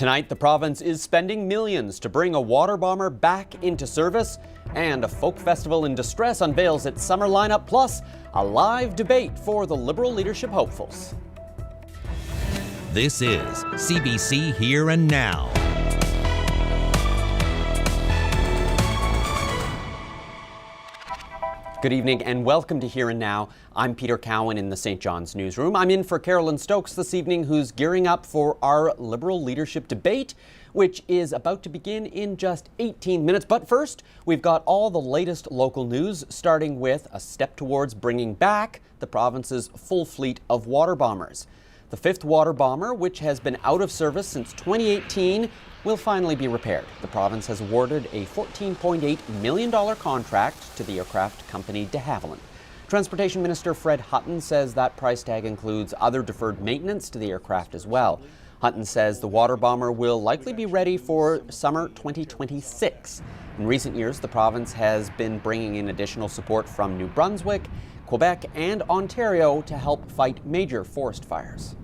Tonight, the province is spending millions to bring a water bomber back into service, and a folk festival in distress unveils its summer lineup, plus a live debate for the Liberal leadership hopefuls. This is CBC Here and Now. Good evening and welcome to Here and Now. I'm Peter Cowan in the St. John's newsroom. I'm in for Carolyn Stokes this evening, who's gearing up for our Liberal leadership debate, which is about to begin in just 18 minutes. But first, we've got all the latest local news, starting with a step towards bringing back the province's full fleet of water bombers. The fifth water bomber, which has been out of service since 2018, will finally be repaired. The province has awarded a $14.8 million contract to the aircraft company de Havilland. Transportation Minister Fred Hutton says that price tag includes other deferred maintenance to the aircraft as well. Hutton says the water bomber will likely be ready for summer 2026. In recent years, the province has been bringing in additional support from New Brunswick, Quebec, and Ontario to help fight major forest fires.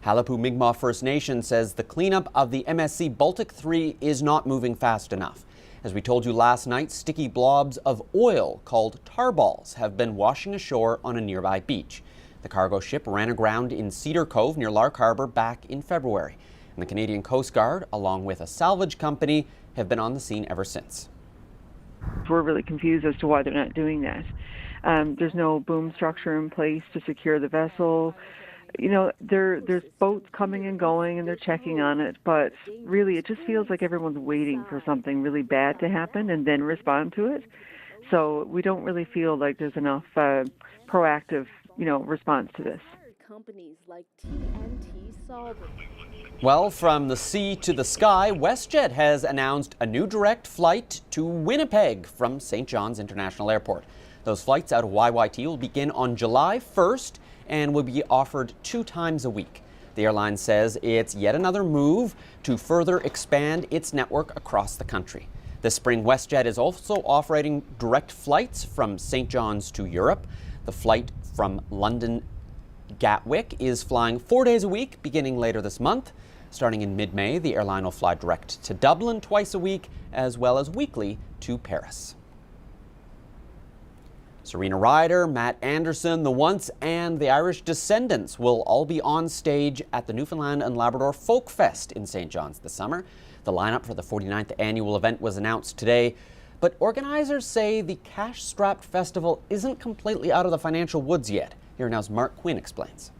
Halapu Mi'kmaq First Nation says the cleanup of the MSC Baltic 3 is not moving fast enough. As we told you last night, sticky blobs of oil called tar balls have been washing ashore on a nearby beach. The cargo ship ran aground in Cedar Cove near Lark Harbour back in February. And the Canadian Coast Guard, along with a salvage company, have been on the scene ever since. We're really confused as to why they're not doing that. There's no boom structure in place to secure the vessel. You know, there's boats coming and going and they're checking on it, but really it just feels like everyone's waiting for something really bad to happen and then respond to it. So we don't really feel like there's enough proactive, response to this. Companies like TNT Solvent. Well, from the sea to the sky, WestJet has announced a new direct flight to Winnipeg from St. John's International Airport. Those flights out of YYT will begin on July 1st and will be offered 2 times a week. The airline says it's yet another move to further expand its network across the country. This spring, WestJet is also operating direct flights from St. John's to Europe. The flight from London Gatwick is flying 4 days a week beginning later this month. Starting in mid-May, the airline will fly direct to Dublin twice a week, as well as weekly to Paris. Serena Ryder, Matt Anderson, The Once, and the Irish Descendants will all be on stage at the Newfoundland and Labrador Folk Fest in St. John's this summer. The lineup for the 49th annual event was announced today, but organizers say the cash-strapped festival isn't completely out of the financial woods yet. Here now's Mark Quinn explains.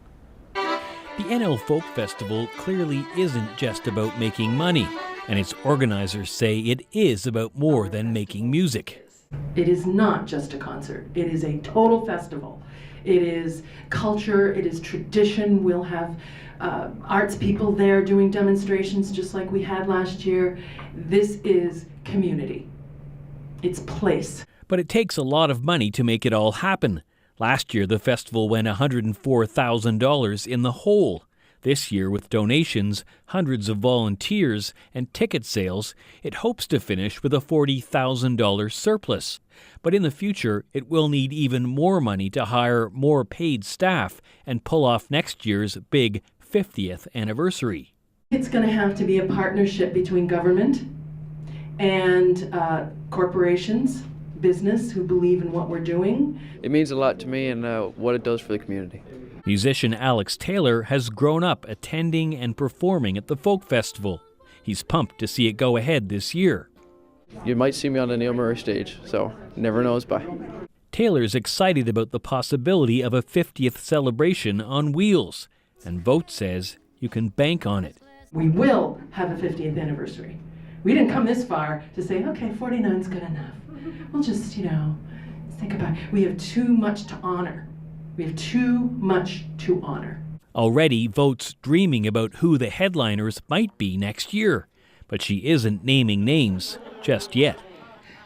The NL Folk Festival clearly isn't just about making money, and its organizers say it is about more than making music. It is not just a concert. It is a total festival. It is culture. It is tradition. We'll have arts people there doing demonstrations just like we had last year. This is community. It's place. But it takes a lot of money to make it all happen. Last year, the festival went $104,000 in the hole. This year, with donations, hundreds of volunteers, and ticket sales, it hopes to finish with a $40,000 surplus. But in the future, it will need even more money to hire more paid staff and pull off next year's big 50th anniversary. It's going to have to be a partnership between government and corporations, business who believe in what we're doing. It means a lot to me and what it does for the community. Musician Alex Taylor has grown up attending and performing at the Folk Festival. He's pumped to see it go ahead this year. You might see me on the Neil Murray stage, so never knows by. Taylor's excited about the possibility of a 50th celebration on wheels, and Vote says you can bank on it. We will have a 50th anniversary. We didn't come this far to say, okay, 49's good enough. We'll just, think about it. We have too much to honor. We have too much to honor. Already, Vote's dreaming about who the headliners might be next year, but she isn't naming names just yet.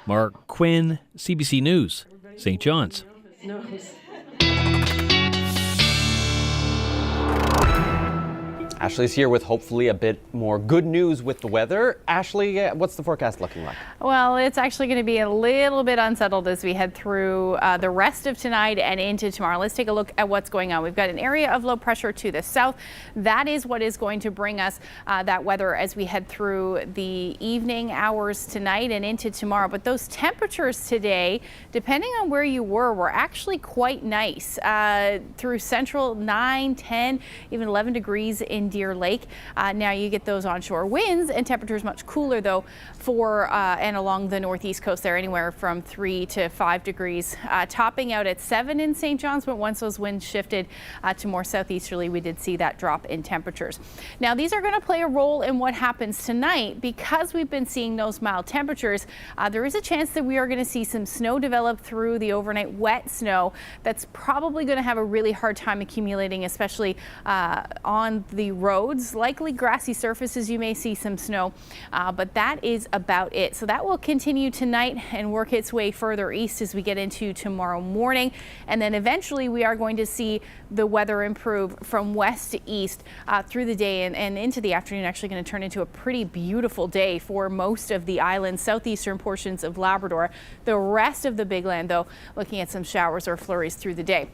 Mark Quinn, CBC News, St. John's. Ashley's here with hopefully a bit more good news with the weather. Ashley, what's the forecast looking like? Well, it's actually going to be a little bit unsettled as we head through the rest of tonight and into tomorrow. Let's take a look at what's going on. We've got an area of low pressure to the south. That is what is going to bring us that weather as we head through the evening hours tonight and into tomorrow. But those temperatures today, depending on where you were actually quite nice. Through central 9, 10, even 11 degrees in Deer Lake. Now you get those onshore winds and temperatures much cooler though for and along the northeast coast there, anywhere from 3 to 5 degrees, topping out at 7 in St. John's. But once those winds shifted to more southeasterly, we did see that drop in temperatures. Now these are going to play a role in what happens tonight because we've been seeing those mild temperatures. There is a chance that we are going to see some snow develop through the overnight wet snow that's probably going to have a really hard time accumulating, especially on the roads. Likely grassy surfaces, you may see some snow, but that is about it. So that will continue tonight and work its way further east as we get into tomorrow morning. And then eventually we are going to see the weather improve from west to east through the day and into the afternoon. Actually going to turn into a pretty beautiful day for most of the island, southeastern portions of Labrador. The rest of the Big Land, though, looking at some showers or flurries through the day.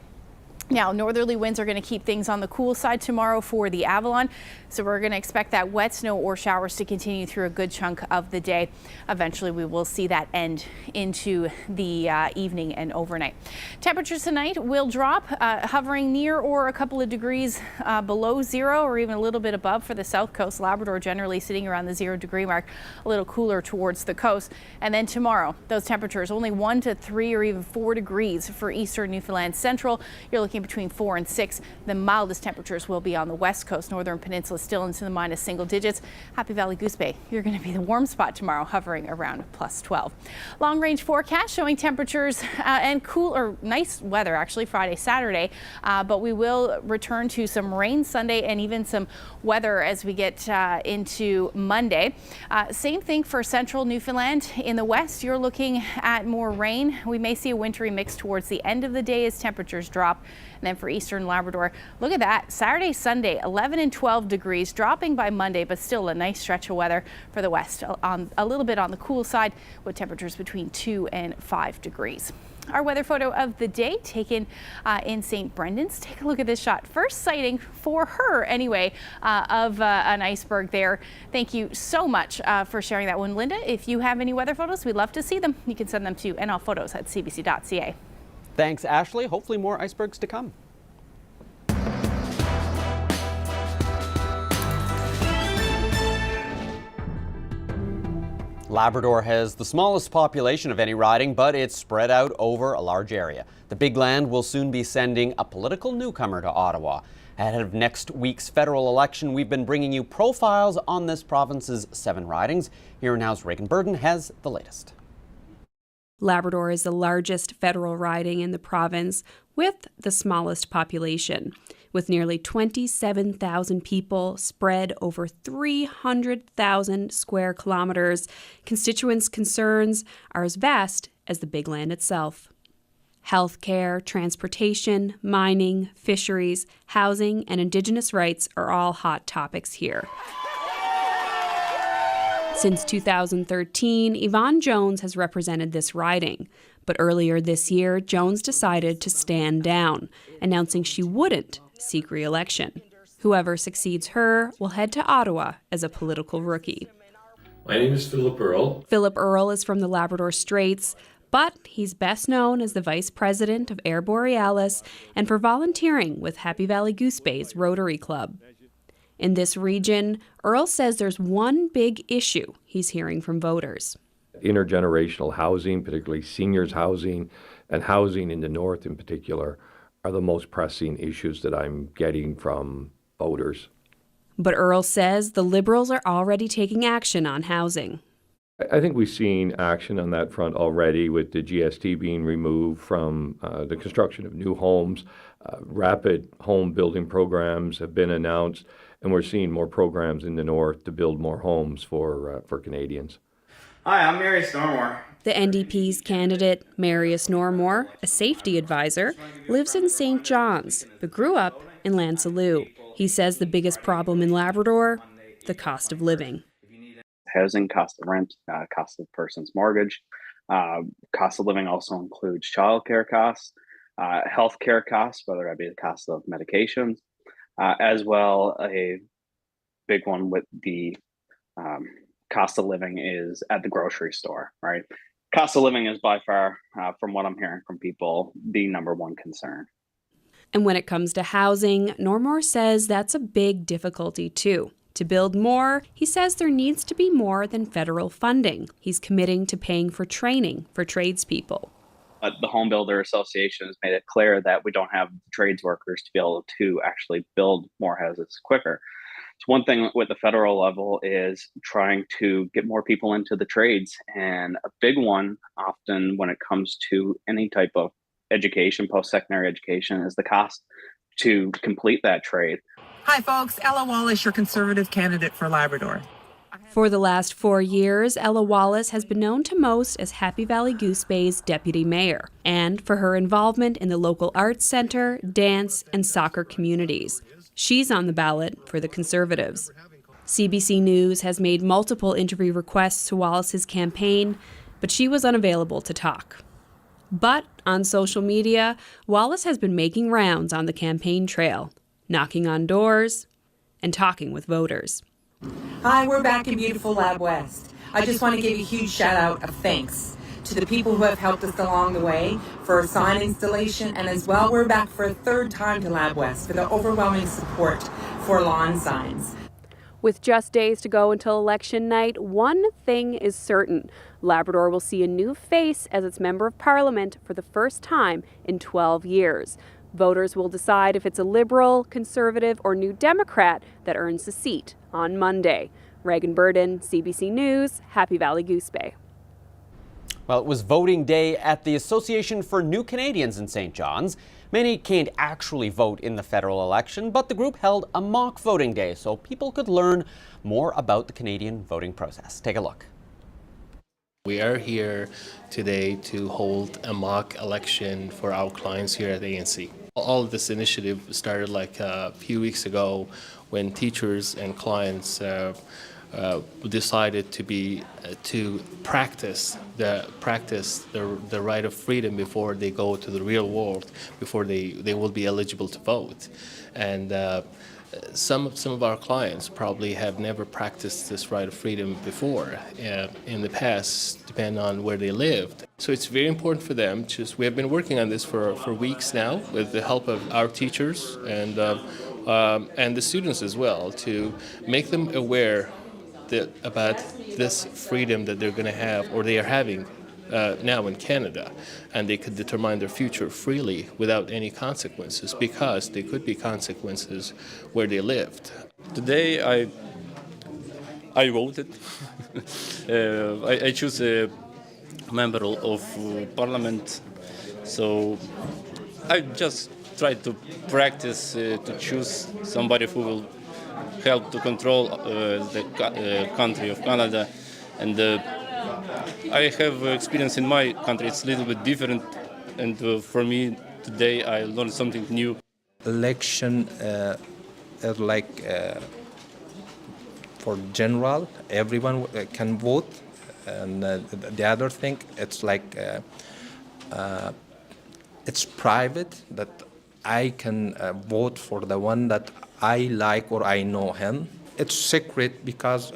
Now, northerly winds are going to keep things on the cool side tomorrow for the Avalon, so we're going to expect that wet snow or showers to continue through a good chunk of the day. Eventually, we will see that end into the evening and overnight. Temperatures tonight will drop, hovering near or a couple of degrees below zero or even a little bit above for the south coast. Labrador generally sitting around the 0 degree mark, a little cooler towards the coast. And then tomorrow, those temperatures only 1 to 3 or even 4 degrees for eastern Newfoundland Central. You're looking between 4 and 6. The mildest temperatures will be on the west coast. Northern Peninsula still into the minus single digits. Happy Valley Goose Bay, you're going to be the warm spot tomorrow, hovering around plus 12. Long range forecast showing temperatures and cool or nice weather actually Friday, Saturday, but we will return to some rain Sunday and even some weather as we get into Monday. Same thing for central Newfoundland. In the west, you're looking at more rain. We may see a wintry mix towards the end of the day as temperatures drop. And then for eastern Labrador, look at that. Saturday, Sunday, 11 and 12 degrees, dropping by Monday, but still a nice stretch of weather for the west. A little bit on the cool side with temperatures between 2 and 5 degrees. Our weather photo of the day taken in St. Brendan's. Take a look at this shot. First sighting for her anyway of an iceberg there. Thank you so much for sharing that one, Linda. If you have any weather photos, we'd love to see them. You can send them to nlphotos@cbc.ca. Thanks, Ashley. Hopefully more icebergs to come. Labrador has the smallest population of any riding, but it's spread out over a large area. The Big Land will soon be sending a political newcomer to Ottawa. Ahead of next week's federal election, we've been bringing you profiles on this province's 7 ridings. Here Now's Reagan Burden has the latest. Labrador is the largest federal riding in the province with the smallest population. With nearly 27,000 people spread over 300,000 square kilometers, constituents' concerns are as vast as the Big Land itself. Healthcare, transportation, mining, fisheries, housing, and Indigenous rights are all hot topics here. Since 2013, Yvonne Jones has represented this riding. But earlier this year, Jones decided to stand down, announcing she wouldn't seek re-election. Whoever succeeds her will head to Ottawa as a political rookie. My name is Philip Earle. Philip Earle is from the Labrador Straits, but he's best known as the vice president of Air Borealis and for volunteering with Happy Valley Goose Bay's Rotary Club. In this region, Earle says there's one big issue he's hearing from voters. Intergenerational housing, particularly seniors housing, and housing in the north in particular, are the most pressing issues that I'm getting from voters. But Earle says the Liberals are already taking action on housing. I think we've seen action on that front already with the GST being removed from the construction of new homes. Rapid home building programs have been announced, and we're seeing more programs in the north to build more homes for Canadians. Hi, I'm Marius Normore. The NDP's candidate, Marius Normore, a safety advisor, lives in St. John's, but grew up in Lansalou. He says the biggest problem in Labrador, the cost of living. Housing, cost of rent, cost of person's mortgage. Cost of living also includes childcare costs, healthcare costs, whether that be the cost of medications, as well a big one with the cost of living is at the grocery store, right? Cost of living is by far, from what I'm hearing from people, the number one concern. And when it comes to housing, Normore says that's a big difficulty too. To build more, he says there needs to be more than federal funding. He's committing to paying for training for tradespeople. The Home Builder Association has made it clear that we don't have trades workers to be able to actually build more houses quicker. So one thing with the federal level is trying to get more people into the trades. And a big one often when it comes to any type of education, post-secondary education, is the cost to complete that trade. Hi folks, Ella Wallace, your Conservative candidate for Labrador. For the last 4 years, Ella Wallace has been known to most as Happy Valley Goose Bay's deputy mayor, and for her involvement in the local arts centre, dance, and soccer communities. She's on the ballot for the Conservatives. CBC News has made multiple interview requests to Wallace's campaign, but she was unavailable to talk. But on social media, Wallace has been making rounds on the campaign trail, knocking on doors and talking with voters. Hi, we're back in beautiful Lab West. I just want to give a huge shout out of thanks to the people who have helped us along the way for a sign installation, and as well we're back for a third time to Lab West for the overwhelming support for lawn signs. With just days to go until election night, one thing is certain. Labrador will see a new face as its Member of Parliament for the first time in 12 years. Voters will decide if it's a Liberal, Conservative, or New Democrat that earns the seat on Monday. Reagan Burden, CBC News, Happy Valley Goose Bay. Well, it was voting day at the Association for New Canadians in St. John's. Many can't actually vote in the federal election, but the group held a mock voting day so people could learn more about the Canadian voting process. Take a look. We are here today to hold a mock election for our clients here at ANC. All of this initiative started like a few weeks ago when teachers and clients decided to practice the right of freedom before they go to the real world, before they will be eligible to vote. And some of our clients probably have never practiced this right of freedom before in the past, depending on where they lived. So it's very important for them. We have been working on this for weeks now with the help of our teachers and the students as well, to make them aware about this freedom that they're going to have, or they are having now in Canada, and they could determine their future freely without any consequences, because there could be consequences where they lived. Today I voted. I choose a member of parliament, so I just try to practice to choose somebody who will help to control the country of Canada. And I have experience in my country. It's a little bit different, and for me today I learned something new. Election is like for general, everyone can vote, and the other thing, it's like it's private, that I can vote for the one that I like or I know him. It's secret because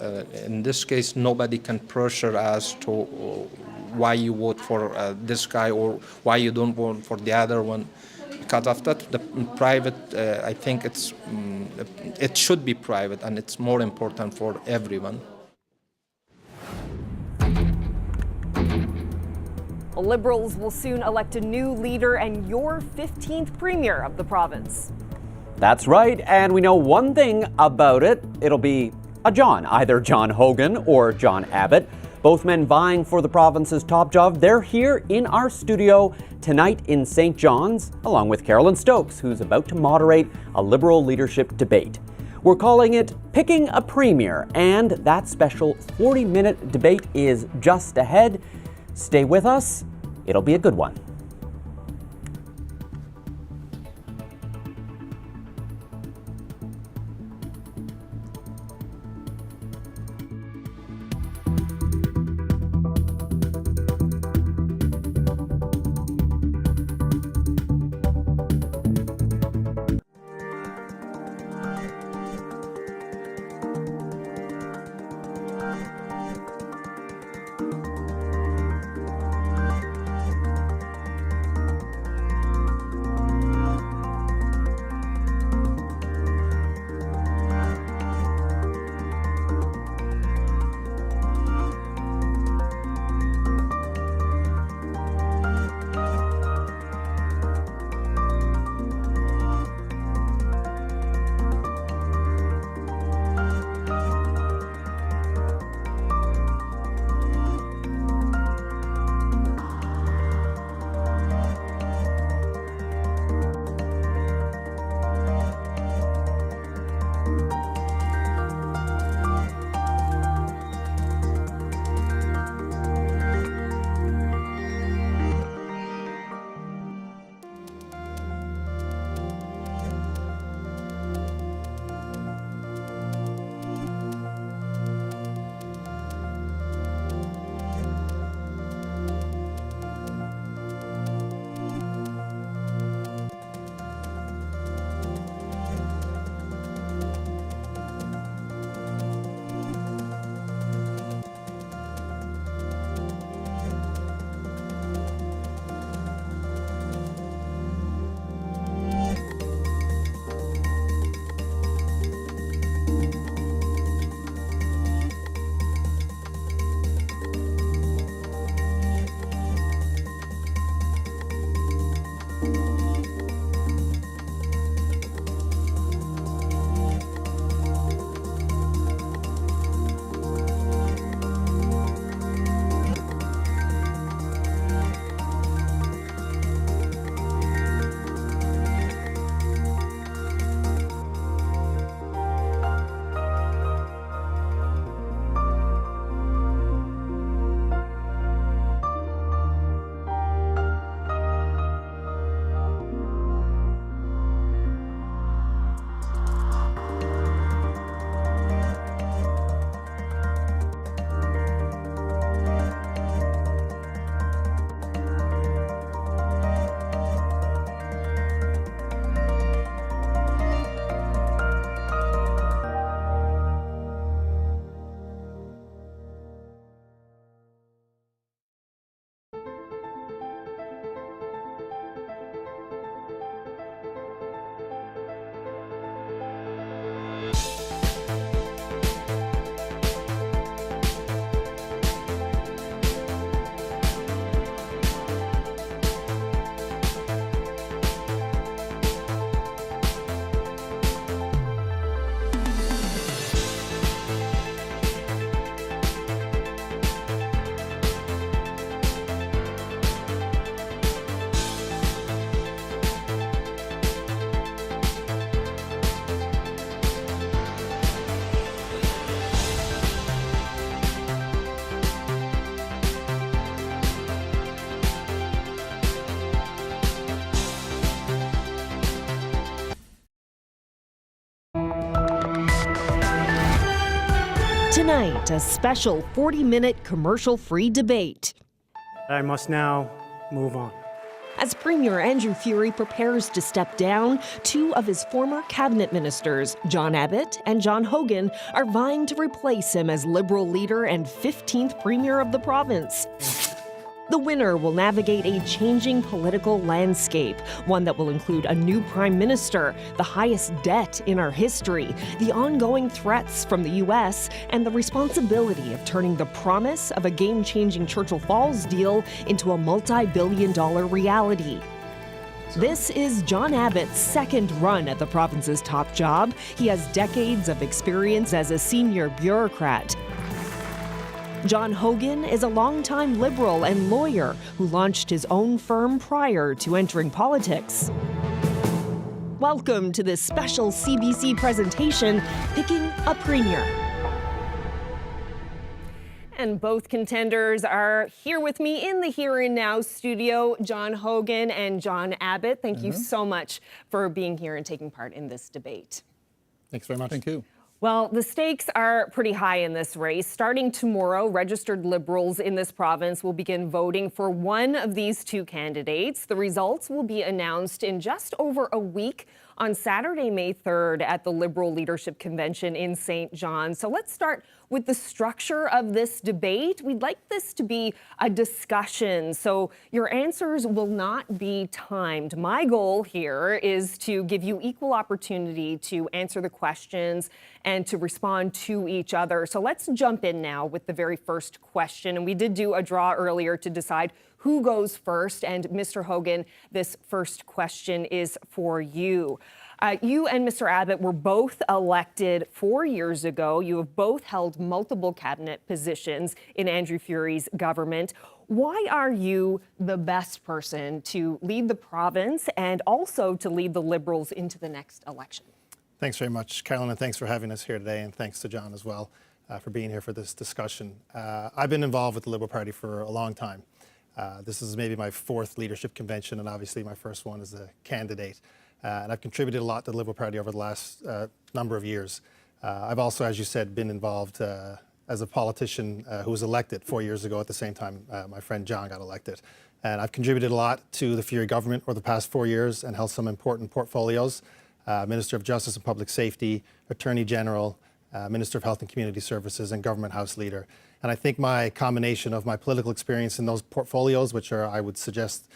in this case nobody can pressure us to why you vote for this guy or why you don't vote for the other one. Because of that, the private, I think it should be private, and it's more important for everyone. Liberals will soon elect a new leader and your 15th premier of the province. That's right, and we know one thing about it. It'll be a John, either John Hogan or John Abbott. Both men vying for the province's top job. They're here in our studio tonight in St. John's, along with Carolyn Stokes, who's about to moderate a Liberal leadership debate. We're calling it Picking a Premier, and that special 40-minute debate is just ahead. Stay with us. It'll be a good one. Tonight, a special 40-minute commercial-free debate. I must now move on. As Premier Andrew Furey prepares to step down, two of his former cabinet ministers, John Abbott and John Hogan, are vying to replace him as Liberal leader and 15th Premier of the province. The winner will navigate a changing political landscape, one that will include a new prime minister, the highest debt in our history, the ongoing threats from the U.S., and the responsibility of turning the promise of a game-changing Churchill Falls deal into a multi-billion-dollar reality. This is John Abbott's second run at the province's top job. He has decades of experience as a senior bureaucrat. John Hogan is a longtime Liberal and lawyer who launched his own firm prior to entering politics. Welcome to this special CBC presentation, Picking a Premier. And both contenders are here with me in the Here and Now studio, John Hogan and John Abbott. Thank you so much for being here and taking part in this debate. Thanks very much. Thank you. Well, the stakes are pretty high in this race. Starting tomorrow, registered Liberals in this province will begin voting for one of these two candidates. The results will be announced in just over a week on Saturday, May 3rd at the Liberal Leadership Convention in St. John's. So let's start with the structure of this debate. We'd like this to be a discussion, so your answers will not be timed. My goal here is to give you equal opportunity to answer the questions and to respond to each other. So let's jump in now with the very first question. And we did do a draw earlier to decide who goes first. And Mr. Hogan, this first question is for you. You and Mr. Abbott were both elected 4 years ago. You have both held multiple cabinet positions in Andrew Furey's government. Why are you the best person to lead the province and also to lead the Liberals into the next election? Thanks very much, Carolyn, and thanks for having us here today, and thanks to John as well for being here for this discussion. I've been involved with the Liberal Party for a long time. This is maybe my fourth leadership convention, and obviously my first one as a candidate. And I've contributed a lot to the Liberal Party over the last number of years. I've also, as you said, been involved as a politician who was elected 4 years ago at the same time my friend John got elected. And I've contributed a lot to the Furey government over the past 4 years and held some important portfolios. Minister of Justice and Public Safety, Attorney General, Minister of Health and Community Services, and Government House Leader. And I think my combination of my political experience in those portfolios, which are, I would suggest,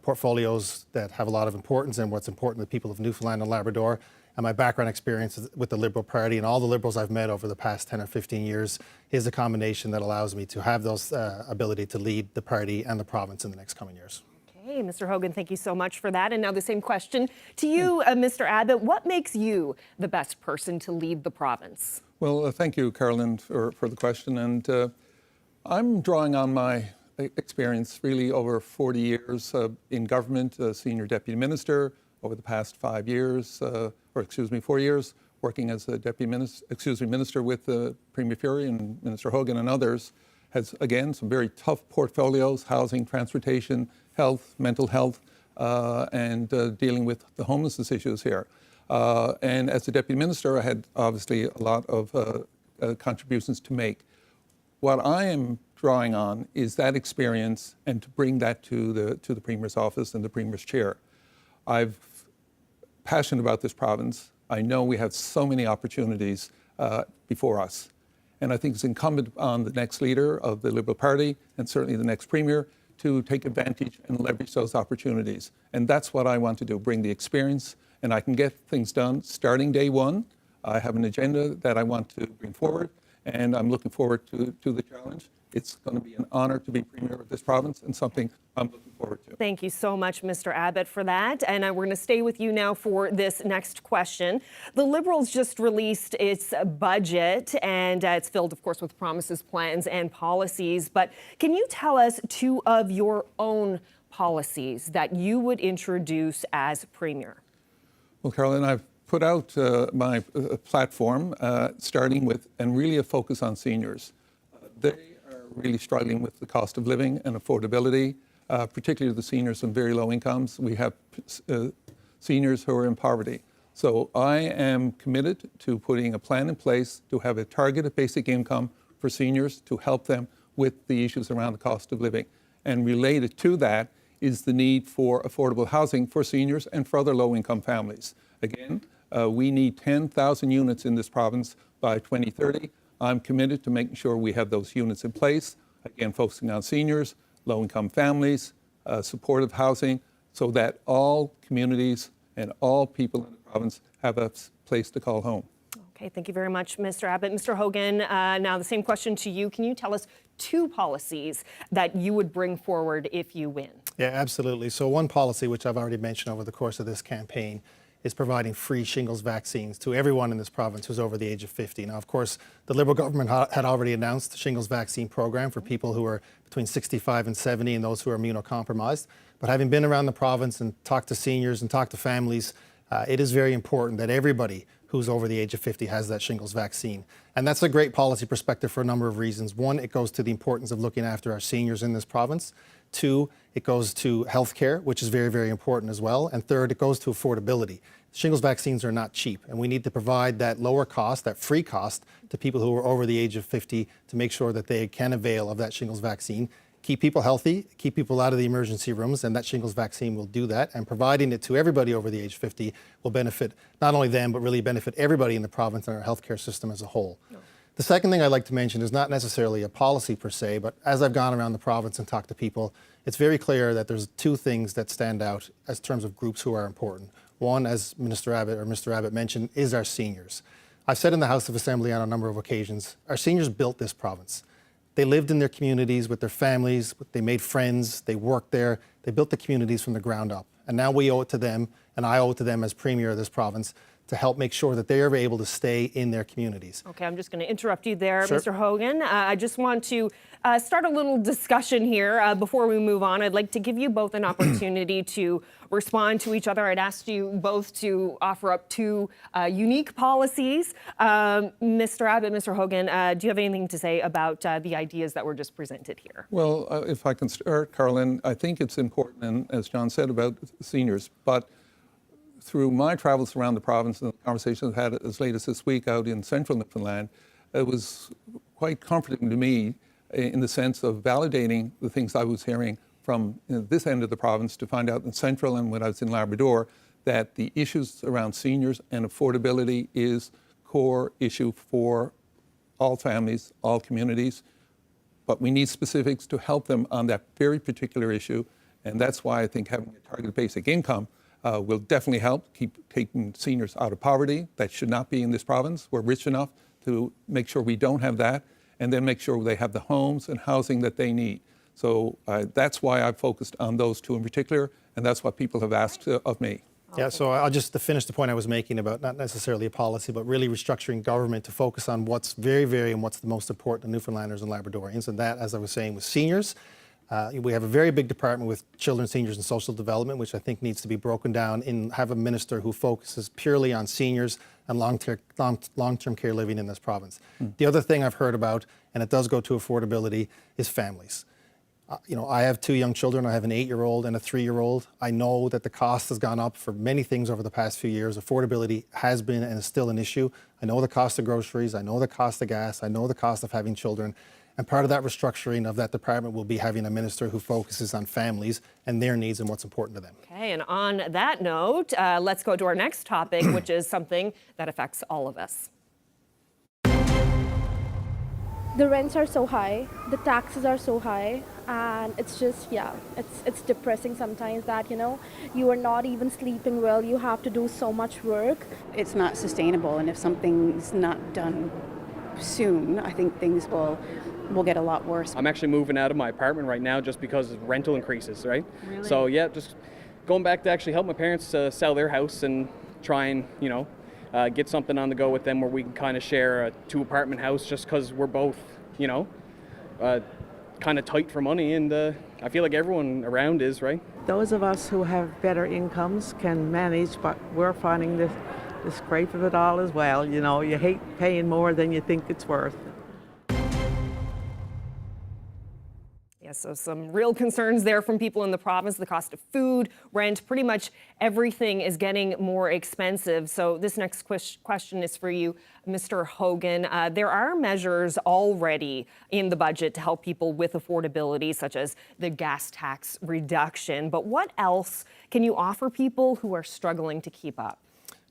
portfolios that have a lot of importance and what's important to the people of Newfoundland and Labrador, and my background experience with the Liberal Party and all the Liberals I've met over the past 10 or 15 years is a combination that allows me to have those ability to lead the party and the province in the next coming years. Okay, Mr. Hogan, thank you so much for that. And now the same question to you, Mr. Abbott. What makes you the best person to lead the province? Well, thank you, Carolyn, for the question. And I'm drawing on my experience really over 40 years in government, senior deputy minister, over the past 4 years, working as a minister with Premier Furey and Minister Hogan and others. Has, again, some very tough portfolios: housing, transportation, health, mental health, and dealing with the homelessness issues here. And as a deputy minister, I had obviously a lot of contributions to make. What I am drawing on is that experience and to bring that to the Premier's office and the Premier's chair. I'm passionate about this province. I know we have so many opportunities before us. And I think it's incumbent on the next leader of the Liberal Party and certainly the next Premier to take advantage and leverage those opportunities. And that's what I want to do, bring the experience, and I can get things done starting day one. I have an agenda that I want to bring forward, and I'm looking forward to the challenge. It's going to be an honor to be Premier of this province and something I'm looking forward to. Thank you so much, Mr. Abbott, for that. And we're going to stay with you now for this next question. The Liberals just released its budget, and it's filled, of course, with promises, plans, and policies. But can you tell us two of your own policies that you would introduce as Premier? Well, Carolyn, I've put out my platform, starting with, and really a focus on seniors. They are really struggling with the cost of living and affordability, particularly the seniors on very low incomes. We have seniors who are in poverty. So I am committed to putting a plan in place to have a targeted basic income for seniors to help them with the issues around the cost of living. And related to that is the need for affordable housing for seniors and for other low-income families. Again, we need 10,000 units in this province by 2030. I'm committed to making sure we have those units in place, again, focusing on seniors, low-income families, supportive housing, so that all communities and all people in the province have a place to call home. Okay, thank you very much, Mr. Abbott. Mr. Hogan, now the same question to you. Can you tell us 2 policies that you would bring forward if you win? Yeah, absolutely. So one policy, which I've already mentioned over the course of this campaign, is providing free shingles vaccines to everyone in this province who's over the age of 50. Now, of course, the Liberal government had already announced the shingles vaccine program for people who are between 65 and 70 and those who are immunocompromised. But having been around the province and talked to seniors and talked to families, it is very important that everybody who's over the age of 50 has that shingles vaccine. And that's a great policy perspective for a number of reasons. One, it goes to the importance of looking after our seniors in this province. 2, it goes to healthcare, which is very, very important as well. And 3rd, it goes to affordability. Shingles vaccines are not cheap, and we need to provide that lower cost, that free cost, to people who are over the age of 50 to make sure that they can avail of that shingles vaccine. Keep people healthy, keep people out of the emergency rooms, and that shingles vaccine will do that. And providing it to everybody over the age of 50 will benefit not only them, but really benefit everybody in the province and our healthcare system as a whole. The second thing I'd like to mention is not necessarily a policy per se, but as I've gone around the province and talked to people, it's very clear that there's 2 things that stand out as terms of groups who are important. One, as Mr. Abbott mentioned, is our seniors. I've said in the House of Assembly on a number of occasions, our seniors built this province. They lived in their communities with their families, they made friends, they worked there, they built the communities from the ground up. And now we owe it to them, and I owe it to them as Premier of this province, to help make sure that they are able to stay in their communities. Okay, I'm just going to interrupt you there, Sure. Mr. Hogan. I just want to start a little discussion here before we move on. I'd like to give you both an opportunity to respond to each other. I'd ask you both to offer up 2 unique policies. Mr. Abbott, Mr. Hogan, do you have anything to say about the ideas that were just presented here? Well, if I can start, Carolyn, I think it's important, and as John said, about seniors, but through my travels around the province and the conversations I've had as late as this week out in central Newfoundland, it was quite comforting to me in the sense of validating the things I was hearing from this end of the province to find out in central and when I was in Labrador that the issues around seniors and affordability is core issue for all families, all communities, but we need specifics to help them on that very particular issue, and that's why I think having a targeted basic income will definitely help keep taking seniors out of poverty. That should not be in this province. We're rich enough to make sure we don't have that, and then make sure they have the homes and housing that they need. So that's why I've focused on those 2 in particular, and that's what people have asked of me. Yeah, so I'll just to finish the point I was making about not necessarily a policy, but really restructuring government to focus on what's very and what's the most important to Newfoundlanders and Labradorians. And that, as I was saying, with seniors, we have a very big department with children, seniors, and social development, which I think needs to be broken down and have a minister who focuses purely on seniors and long-term care living in this province. The other thing I've heard about, and it does go to affordability, is families. I have 2 young children. I have an 8-year-old and a 3-year-old. I know that the cost has gone up for many things over the past few years. Affordability has been and is still an issue. I know the cost of groceries. I know the cost of gas. I know the cost of having children. And part of that restructuring of that department will be having a minister who focuses on families and their needs and what's important to them. Okay, and on that note, let's go to our next topic, which is something that affects all of us. The rents are so high, the taxes are so high, and it's just, it's depressing sometimes that, you are not even sleeping well, you have to do so much work. It's not sustainable, and if something's not done soon, I think things will get a lot worse. I'm actually moving out of my apartment right now just because rental increases, right? Really? So yeah, just going back to actually help my parents sell their house and try and, get something on the go with them where we can kind of share a 2-apartment house just because we're both, kind of tight for money, and I feel like everyone around is, right? Those of us who have better incomes can manage, but we're finding the scrape of it all as well. You hate paying more than you think it's worth. Yes, so some real concerns there from people in the province. The cost of food, rent, pretty much everything is getting more expensive. So this next question is for you, Mr. Hogan. There are measures already in the budget to help people with affordability, such as the gas tax reduction. But what else can you offer people who are struggling to keep up?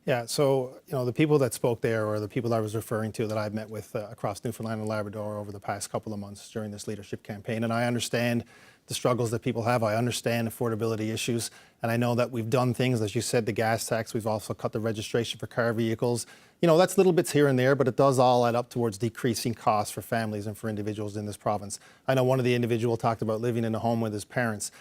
Yeah, so the people that spoke there, or the people I was referring to that I've met with across Newfoundland and Labrador over the past couple of months during this leadership campaign, and I understand the struggles that people have. I understand affordability issues, and I know that we've done things, as you said, the gas tax. We've also cut the registration for car vehicles. That's little bits here and there, but it does all add up towards decreasing costs for families and for individuals in this province. I know one of the individuals talked about living in a home with his parents.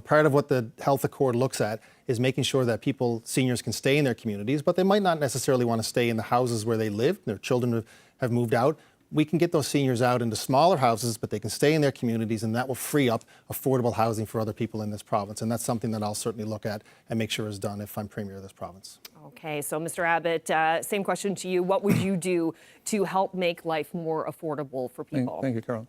Part of what the Health Accord looks at is making sure that seniors can stay in their communities, but they might not necessarily want to stay in the houses where they live. Their children have moved out. We can get those seniors out into smaller houses, but they can stay in their communities, and that will free up affordable housing for other people in this province. And that's something that I'll certainly look at and make sure is done if I'm Premier of this province. Okay, so Mr. Abbott, same question to you. What would you do to help make life more affordable for people? Thank you, Carol.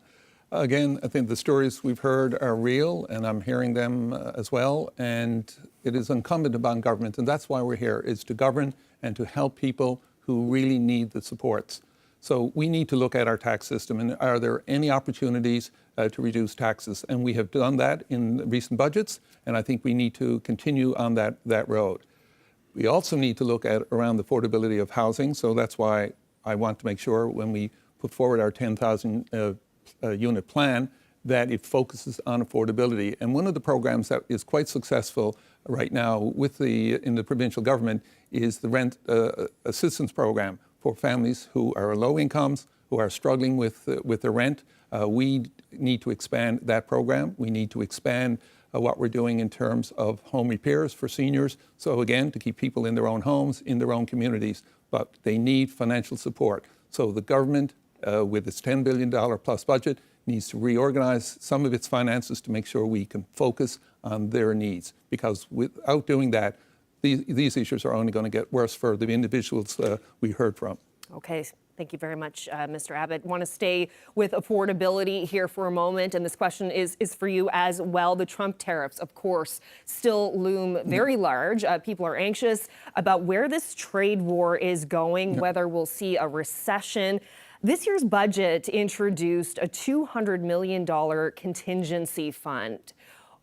Again, I think the stories we've heard are real, and I'm hearing them as well. And it is incumbent upon government, and that's why we're here, is to govern and to help people who really need the supports. So we need to look at our tax system, and are there any opportunities to reduce taxes? And we have done that in recent budgets, and I think we need to continue on that road. We also need to look at around the affordability of housing, so that's why I want to make sure when we put forward our 10,000 unit plan that it focuses on affordability. And one of the programs that is quite successful right now in the provincial government is the rent assistance program for families who are low incomes, who are struggling with the rent. We need to expand that program. We need to expand what we're doing in terms of home repairs for seniors. So again, to keep people in their own homes, in their own communities, but they need financial support. So the government, with its $10 billion plus budget, needs to reorganize some of its finances to make sure we can focus on their needs. Because without doing that, these issues are only going to get worse for the individuals we heard from. Okay, thank you very much, Mr. Abbott. Want to stay with affordability here for a moment, and this question is for you as well. The Trump tariffs, of course, still loom very large. People are anxious about where this trade war is going, whether we'll see a recession. This year's budget introduced a $200 million contingency fund.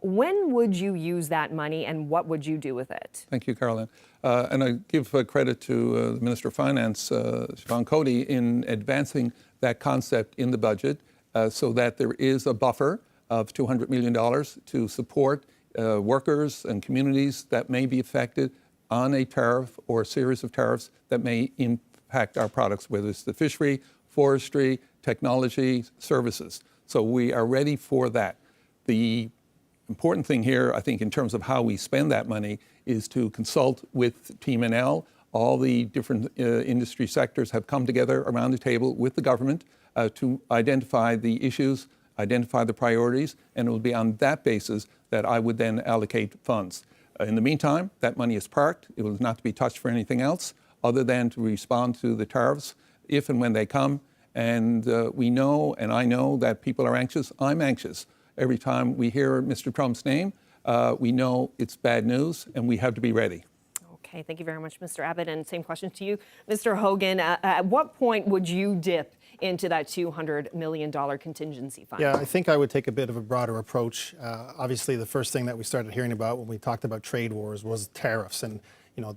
When would you use that money, and what would you do with it? Thank you, Caroline. And I give credit to the Minister of Finance, Siobhan Cody, in advancing that concept in the budget so that there is a buffer of $200 million to support workers and communities that may be affected on a tariff or a series of tariffs that may impact our products, whether it's the fishery, forestry, technology, services. So we are ready for that. The important thing here, I think, in terms of how we spend that money is to consult with Team NL. All the different industry sectors have come together around the table with the government to identify the issues, identify the priorities, and it will be on that basis that I would then allocate funds. In the meantime, that money is parked. It will not be touched for anything else other than to respond to the tariffs if and when they come. And we know, and I know, that people are anxious. I'm anxious. Every time we hear Mr. Trump's name, we know it's bad news, and we have to be ready. Okay, thank you very much, Mr. Abbott. And same question to you, Mr. Hogan. At what point would you dip into that $200 million contingency fund? Yeah, I think I would take a bit of a broader approach. Obviously, the first thing that we started hearing about when we talked about trade wars was tariffs. And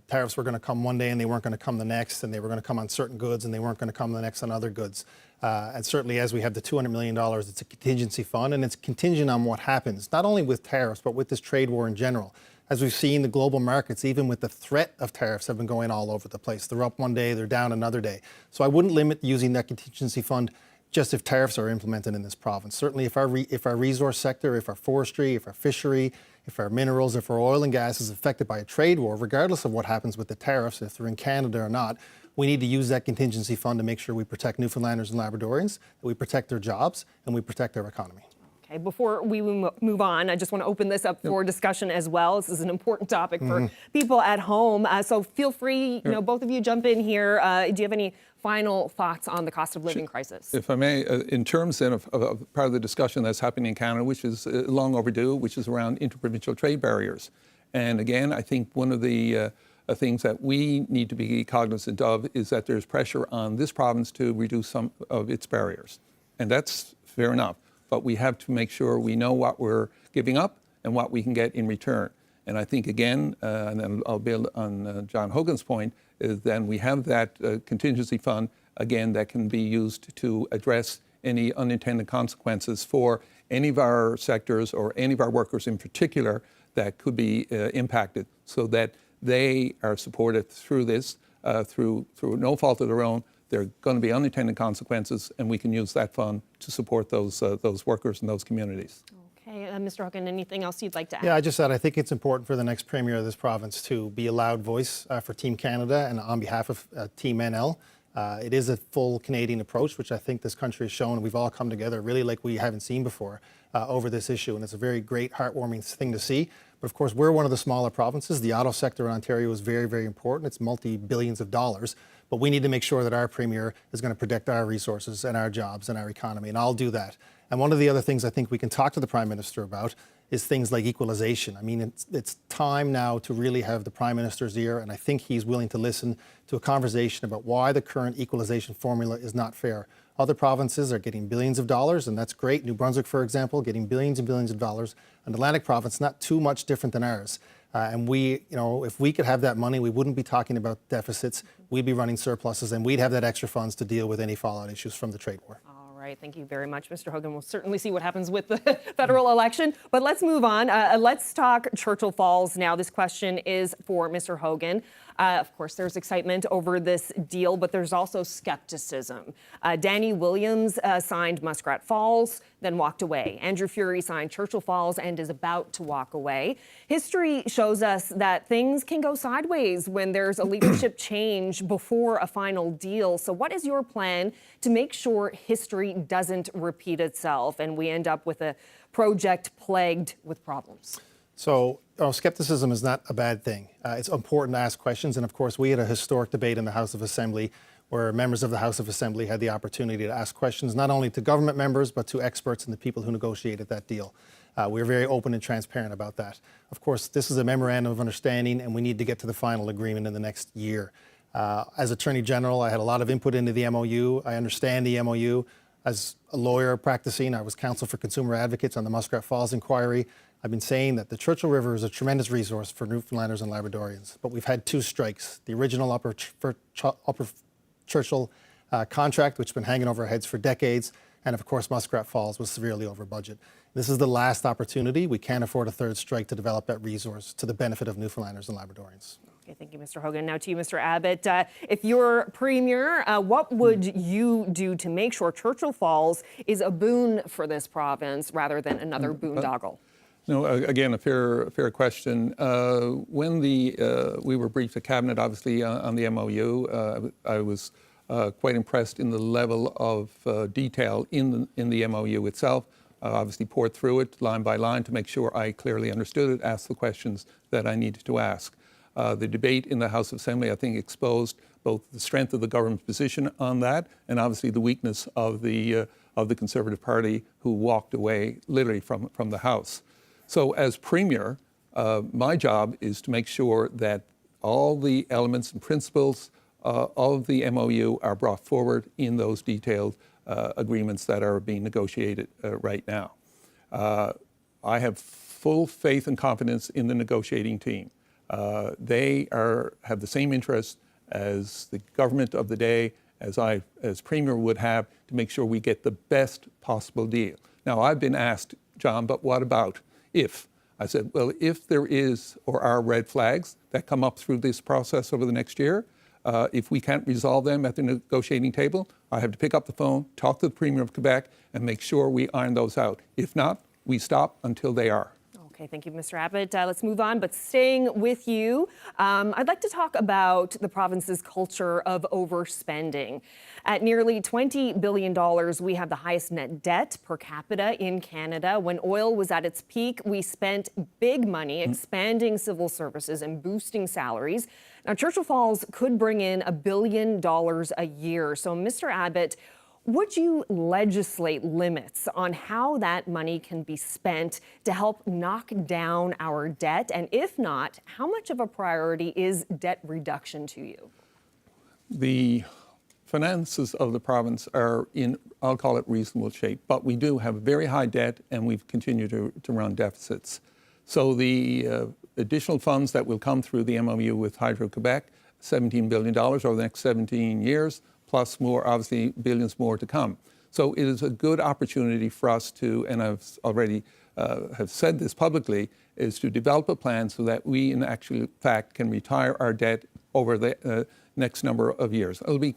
tariffs were going to come one day and they weren't going to come the next, and they were going to come on certain goods and they weren't going to come the next on other goods. And certainly as we have the $200 million, it's a contingency fund, and it's contingent on what happens, not only with tariffs, but with this trade war in general. As we've seen, the global markets, even with the threat of tariffs, have been going all over the place. They're up one day, they're down another day. So I wouldn't limit using that contingency fund just if tariffs are implemented in this province. Certainly if our resource sector, if our forestry, if our fishery, if our minerals, if our oil and gas is affected by a trade war, regardless of what happens with the tariffs, if they're in Canada or not, we need to use that contingency fund to make sure we protect Newfoundlanders and Labradorians, that we protect their jobs, and we protect our economy. Okay, before we move on, I just want to open this up for discussion as well. This is an important topic for people at home. So feel free, both of you jump in here. Do you have any final thoughts on the cost of living crisis? If I may, in terms then of part of the discussion that's happening in Canada, which is long overdue, which is around interprovincial trade barriers. And again, I think one of the things that we need to be cognizant of is that there's pressure on this province to reduce some of its barriers. And that's fair enough. But we have to make sure we know what we're giving up and what we can get in return. And I think, again, and then I'll build on John Hogan's point, is then we have that contingency fund, again, that can be used to address any unintended consequences for any of our sectors or any of our workers in particular that could be impacted, so that they are supported through this, through no fault of their own. There are going to be unintended consequences, and we can use that fund to support those workers and those communities. Okay, Mr. Hogan, anything else you'd like to add? Yeah, I just said I think it's important for the next Premier of this province to be a loud voice for Team Canada and on behalf of Team NL. It is a full Canadian approach, which I think this country has shown. We've all come together really like we haven't seen before over this issue, and it's a very great, heartwarming thing to see. But of course, we're one of the smaller provinces. The auto sector in Ontario is very, very important. It's multi-billions of dollars. But we need to make sure that our Premier is going to protect our resources and our jobs and our economy, and I'll do that. And one of the other things I think we can talk to the Prime Minister about is things like equalization. I mean, it's time now to really have the Prime Minister's ear, and I think he's willing to listen to a conversation about why the current equalization formula is not fair. Other provinces are getting billions of dollars, and that's great. New Brunswick, for example, getting billions and billions of dollars. An Atlantic province, not too much different than ours. And we, if we could have that money, we wouldn't be talking about deficits. We'd be running surpluses, and we'd have that extra funds to deal with any fallout issues from the trade war. All right, thank you very much, Mr. Hogan. We'll certainly see what happens with the federal election. But let's move on. Let's talk Churchill Falls now. This question is for Mr. Hogan. Of course, there's excitement over this deal, but there's also skepticism. Danny Williams signed Muskrat Falls, then walked away. Andrew Furey signed Churchill Falls and is about to walk away. History shows us that things can go sideways when there's a leadership change before a final deal. So what is your plan to make sure history doesn't repeat itself and we end up with a project plagued with problems? So skepticism is not a bad thing. It's important to ask questions. And of course, we had a historic debate in the House of Assembly where members of the House of Assembly had the opportunity to ask questions, not only to government members, but to experts and the people who negotiated that deal. We were very open and transparent about that. Of course, this is a memorandum of understanding, and we need to get to the final agreement in the next year. As Attorney General, I had a lot of input into the MOU. I understand the MOU. As a lawyer practicing, I was counsel for consumer advocates on the Muskrat Falls inquiry. I've been saying that the Churchill River is a tremendous resource for Newfoundlanders and Labradorians, but we've had two strikes. The original Upper Churchill contract, which has been hanging over our heads for decades, and of course Muskrat Falls was severely over budget. This is the last opportunity. We can't afford a third strike to develop that resource to the benefit of Newfoundlanders and Labradorians. Okay, thank you, Mr. Hogan. Now to you, Mr. Abbott. If you're Premier, what would you do to make sure Churchill Falls is a boon for this province rather than another boondoggle? No, again, a fair question. When we were briefed at Cabinet, obviously, on the MOU, I was quite impressed in the level of detail in the MOU itself. Obviously poured through it line by line to make sure I clearly understood it, asked the questions that I needed to ask. The debate in the House of Assembly, I think, exposed both the strength of the government's position on that and obviously the weakness of the Conservative Party, who walked away literally from the House. So as Premier, my job is to make sure that all the elements and principles of the MOU are brought forward in those detailed agreements that are being negotiated right now. I have full faith and confidence in the negotiating team. They have the same interest as the government of the day, as Premier would have, to make sure we get the best possible deal. Now, I've been asked, John, but what about if? I said, well, if there is or are red flags that come up through this process over the next year, if we can't resolve them at the negotiating table, I have to pick up the phone, talk to the Premier of Quebec, and make sure we iron those out. If not, we stop until they are. Okay, Okay, thank you, Mr. Abbott. Let's move on, but staying with you, I'd like to talk about the province's culture of overspending. At nearly $20 billion, we have the highest net debt per capita in Canada. When oil was at its peak, we spent big money expanding civil services and boosting salaries. Now, Churchill Falls could bring in $1 billion a year. So, Mr. Abbott, would you legislate limits on how that money can be spent to help knock down our debt? And if not, how much of a priority is debt reduction to you? The finances of the province are in, I'll call it, reasonable shape, but we do have very high debt and we've continued to run deficits. So the additional funds that will come through the MOU with Hydro-Quebec, $17 billion over the next 17 years, plus more, obviously, billions more to come. So it is a good opportunity for us to, and I've already have said this publicly, is to develop a plan so that we, in actual fact, can retire our debt over the next number of years. It'll be,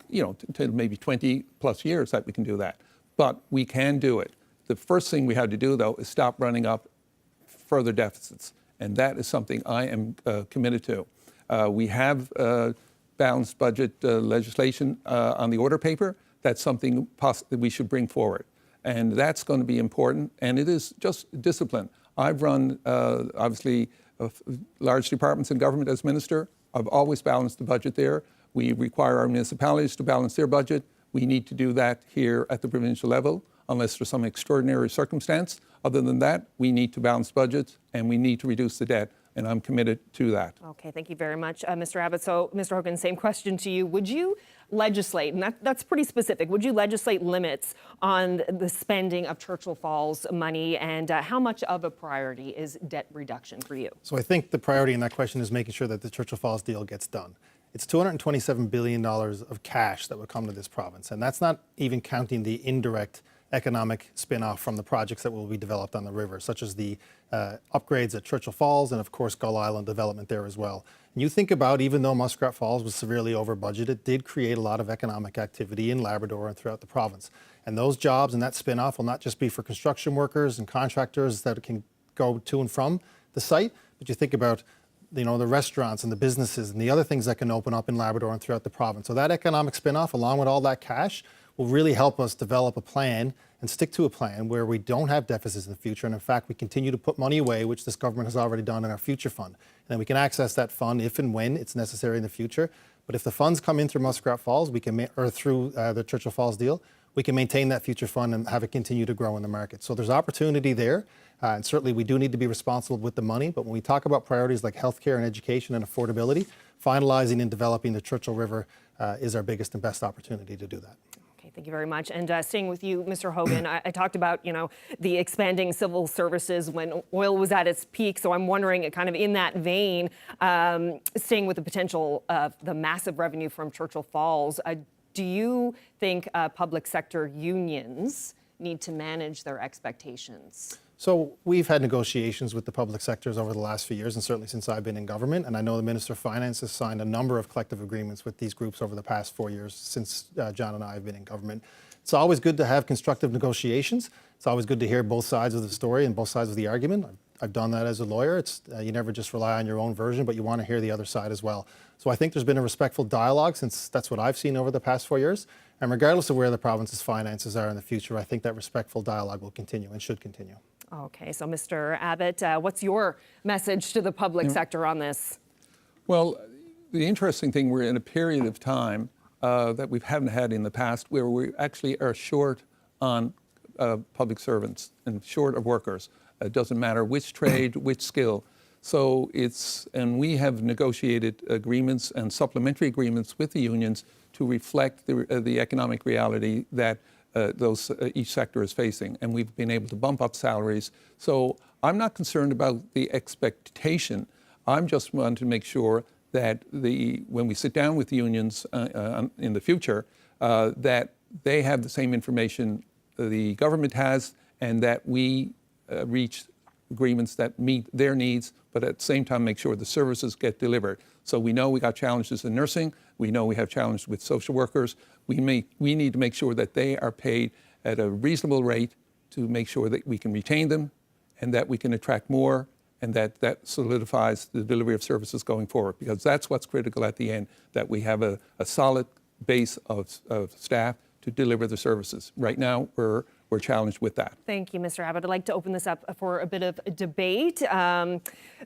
till maybe 20 plus years that we can do that. But we can do it. The first thing we have to do, though, is stop running up further deficits. And that is something I am committed to. We have balanced budget legislation on the order paper. That's something that we should bring forward. And that's going to be important. And it is just discipline. I've run, obviously, large departments in government as minister. I've always balanced the budget there. We require our municipalities to balance their budget. We need to do that here at the provincial level, unless there's some extraordinary circumstance. Other than that, we need to balance budgets and we need to reduce the debt. And I'm committed to that. Okay, thank you very much, Mr. Abbott. So, Mr. Hogan, same question to you. Would you legislate, and that's pretty specific, would you legislate limits on the spending of Churchill Falls money, and how much of a priority is debt reduction for you? So I think the priority in that question is making sure that the Churchill Falls deal gets done. It's $227 billion of cash that would come to this province, and that's not even counting the indirect economic spin-off from the projects that will be developed on the river, such as the upgrades at Churchill Falls and, of course, Gull Island development there as well. And you think about, even though Muskrat Falls was severely over budget, it did create a lot of economic activity in Labrador and throughout the province. And those jobs and that spin-off will not just be for construction workers and contractors that can go to and from the site, but you think about the restaurants and the businesses and the other things that can open up in Labrador and throughout the province. So that economic spin-off, along with all that cash, will really help us develop a plan and stick to a plan where we don't have deficits in the future. And in fact, we continue to put money away, which this government has already done in our future fund. And then we can access that fund if and when it's necessary in the future. But if the funds come in through Muskrat Falls, or through the Churchill Falls deal, we can maintain that future fund and have it continue to grow in the market. So there's opportunity there. And certainly we do need to be responsible with the money. But when we talk about priorities like healthcare and education and affordability, finalizing and developing the Churchill River is our biggest and best opportunity to do that. Thank you very much. And staying with you, Mr. Hogan, I talked about, the expanding civil services when oil was at its peak. So I'm wondering, kind of in that vein, staying with the potential of the massive revenue from Churchill Falls, do you think public sector unions need to manage their expectations? So we've had negotiations with the public sectors over the last few years, and certainly since I've been in government. And I know the Minister of Finance has signed a number of collective agreements with these groups over the past 4 years since John and I have been in government. It's always good to have constructive negotiations. It's always good to hear both sides of the story and both sides of the argument. I've done that as a lawyer. It's you never just rely on your own version, but you want to hear the other side as well. So I think there's been a respectful dialogue, since that's what I've seen over the past 4 years. And regardless of where the province's finances are in the future, I think that respectful dialogue will continue and should continue. Okay, so Mr. Abbott, what's your message to the public sector on this? Well, the interesting thing, we're in a period of time that we haven't had in the past, where we actually are short on public servants and short of workers. It doesn't matter which trade, which skill. So and we have negotiated agreements and supplementary agreements with the unions to reflect the economic reality that each sector is facing, and we've been able to bump up salaries. So I'm not concerned about the expectation. I'm just wanting to make sure that when we sit down with the unions in the future, that they have the same information the government has, and that we reach agreements that meet their needs, but at the same time make sure the services get delivered. So we know we got challenges in nursing. We know we have challenges with social workers. We need to make sure that they are paid at a reasonable rate to make sure that we can retain them and that we can attract more and that solidifies the delivery of services going forward, because that's what's critical at the end, that we have a solid base of staff to deliver the services. Right now, we're challenged with that. Thank you, Mr. Abbott. I'd like to open this up for a bit of debate.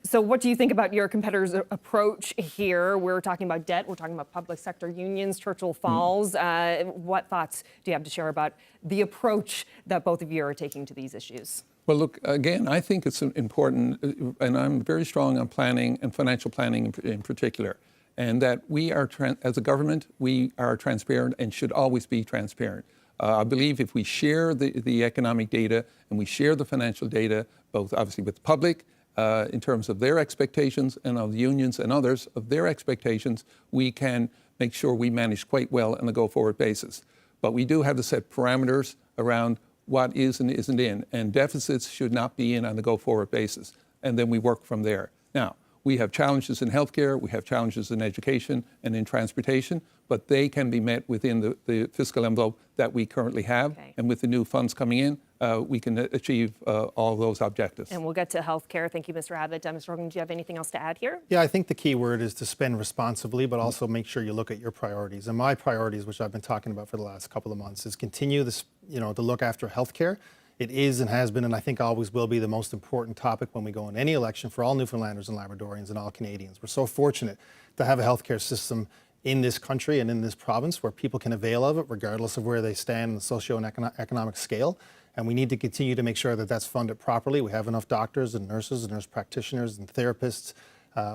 So what do you think about your competitor's approach here? We're talking about debt. We're talking about public sector unions, Churchill Falls. What thoughts do you have to share about the approach that both of you are taking to these issues? Well, look, again, I think it's important, and I'm very strong on planning and financial planning in particular, and that we are, as a government, we are transparent and should always be transparent. I believe if we share the economic data and we share the financial data, both obviously with the public in terms of their expectations and of the unions and others of their expectations, we can make sure we manage quite well on a go-forward basis. But we do have to set parameters around what is and isn't in, and deficits should not be in on a go-forward basis. And then we work from there. Now, we have challenges in healthcare, we have challenges in education and in transportation, but they can be met within the fiscal envelope that we currently have. Okay. And with the new funds coming in, we can achieve all those objectives. And we'll get to healthcare. Thank you, Mr. Abbott. Mr. Hogan, do you have anything else to add here? Yeah, I think the key word is to spend responsibly, but also make sure you look at your priorities. And my priorities, which I've been talking about for the last couple of months, is continue this, to look after healthcare. It is and has been, and I think always will be, the most important topic when we go in any election for all Newfoundlanders and Labradorians and all Canadians. We're so fortunate to have a healthcare system in this country and in this province where people can avail of it regardless of where they stand in the socio and economic scale. And we need to continue to make sure that that's funded properly. We have enough doctors and nurses and nurse practitioners and therapists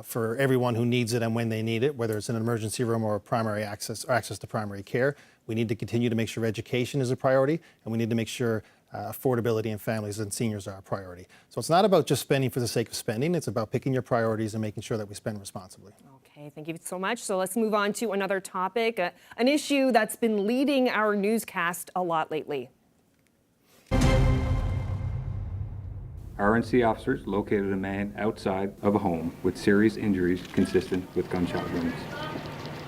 for everyone who needs it and when they need it, whether it's in an emergency room or primary access or access to primary care. We need to continue to make sure education is a priority, and we need to make sure affordability in families and seniors are a priority. So it's not about just spending for the sake of spending. It's about picking your priorities and making sure that we spend responsibly. Okay, thank you so much. So let's move on to another topic, an issue that's been leading our newscast a lot lately. RNC officers located a man outside of a home with serious injuries consistent with gunshot wounds.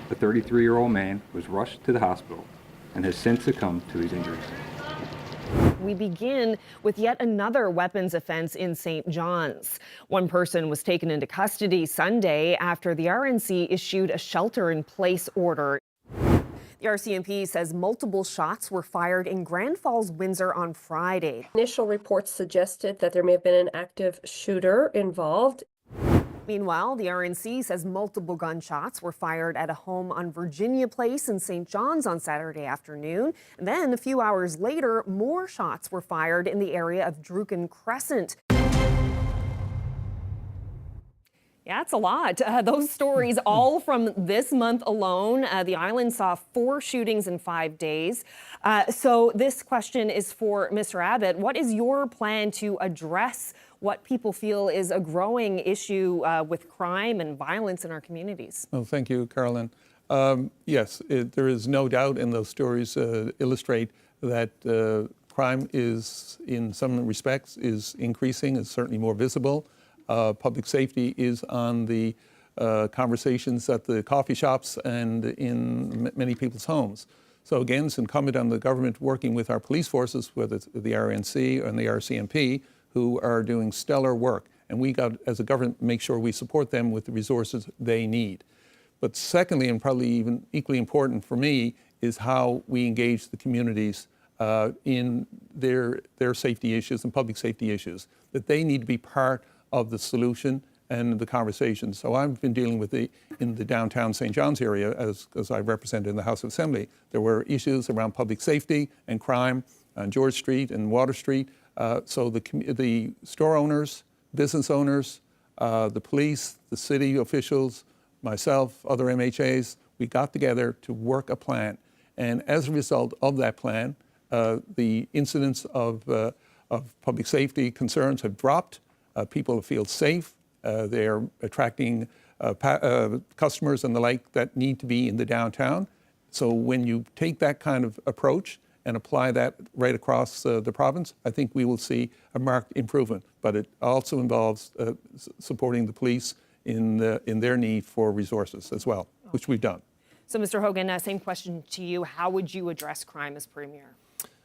The 33-year-old man was rushed to the hospital and has since succumbed to his injuries. We begin with yet another weapons offense in St. John's. One person was taken into custody Sunday after the RNC issued a shelter-in-place order. The RCMP says multiple shots were fired in Grand Falls, Windsor on Friday. Initial reports suggested that there may have been an active shooter involved. Meanwhile, the RNC says multiple gunshots were fired at a home on Virginia Place in St. John's on Saturday afternoon. And then a few hours later, more shots were fired in the area of Druken Crescent. Yeah, it's a lot. Those stories all from this month alone. The island saw 4 shootings in 5 days. So this question is for Mr. Abbott. What is your plan to address what people feel is a growing issue with crime and violence in our communities? Well, thank you, Carolyn. Yes, there is no doubt, and those stories illustrate that crime is, in some respects, is increasing. It's certainly more visible. Public safety is on the conversations at the coffee shops and in many people's homes. So again, it's incumbent on the government working with our police forces, whether it's the RNC and the RCMP, who are doing stellar work. And we got, as a government, make sure we support them with the resources they need. But secondly, and probably even equally important for me, is how we engage the communities in their safety issues and public safety issues, that they need to be part of the solution and the conversation. So I've been dealing with in the downtown St. John's area, as I represented in the House of Assembly, there were issues around public safety and crime on George Street and Water Street. So the store owners, business owners, the police, the city officials, myself, other MHAs, we got together to work a plan. And as a result of that plan, the incidents of public safety concerns have dropped. People feel safe. They're attracting customers and the like that need to be in the downtown. So when you take that kind of approach and apply that right across the province, I think we will see a marked improvement. But it also involves supporting the police in their need for resources as well, which we've done. So, Mr. Hogan, same question to you. How would you address crime as Premier?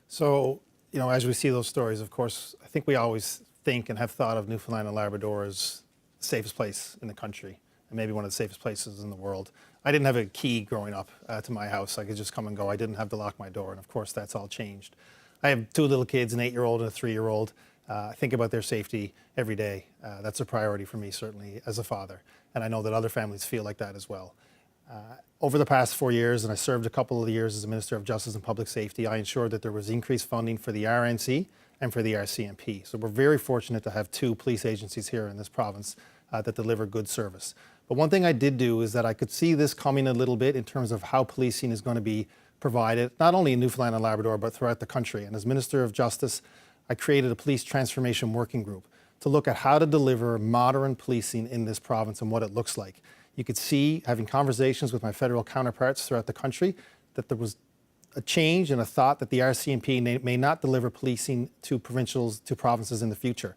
So, as we see those stories, of course, I think we always think and have thought of Newfoundland and Labrador as the safest place in the country and maybe one of the safest places in the world. I didn't have a key growing up to my house. I could just come and go. I didn't have to lock my door, and of course that's all changed. I have 2 little kids, an 8-year-old and a 3-year-old. I think about their safety every day. That's a priority for me, certainly, as a father, and I know that other families feel like that as well. Over the past 4 years, and I served a couple of years as a Minister of Justice and Public Safety, I ensured that there was increased funding for the RNC and for the RCMP. So we're very fortunate to have 2 police agencies here in this province that deliver good service. But one thing I did do is that I could see this coming a little bit in terms of how policing is going to be provided, not only in Newfoundland and Labrador, but throughout the country. And as Minister of Justice, I created a police transformation working group to look at how to deliver modern policing in this province and what it looks like. You could see, having conversations with my federal counterparts throughout the country, that there was a change and a thought that the RCMP may not deliver policing to provinces in the future.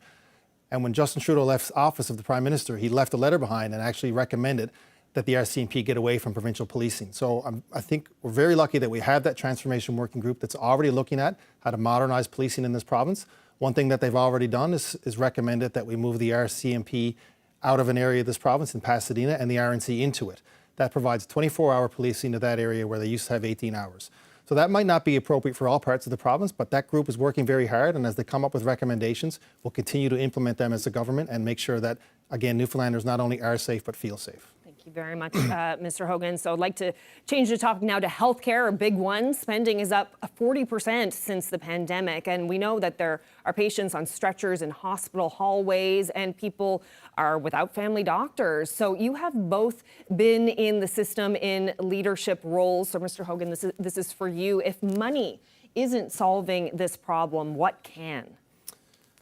And when Justin Trudeau left office of the Prime Minister, he left a letter behind and actually recommended that the RCMP get away from provincial policing. So I think we're very lucky that we have that transformation working group that's already looking at how to modernize policing in this province. One thing that they've already done is recommended that we move the RCMP out of an area of this province in Pasadena and the RNC into it. That provides 24-hour policing to that area where they used to have 18 hours. So that might not be appropriate for all parts of the province, but that group is working very hard, and as they come up with recommendations, we'll continue to implement them as a government and make sure that, again, Newfoundlanders not only are safe, but feel safe. Thank you very much, Mr. Hogan. So I'd like to change the topic now to healthcare, a big one. Spending is up 40% since the pandemic, and we know that there are patients on stretchers in hospital hallways, and people are without family doctors. So you have both been in the system in leadership roles. So Mr. Hogan, this is for you. If money isn't solving this problem, what can?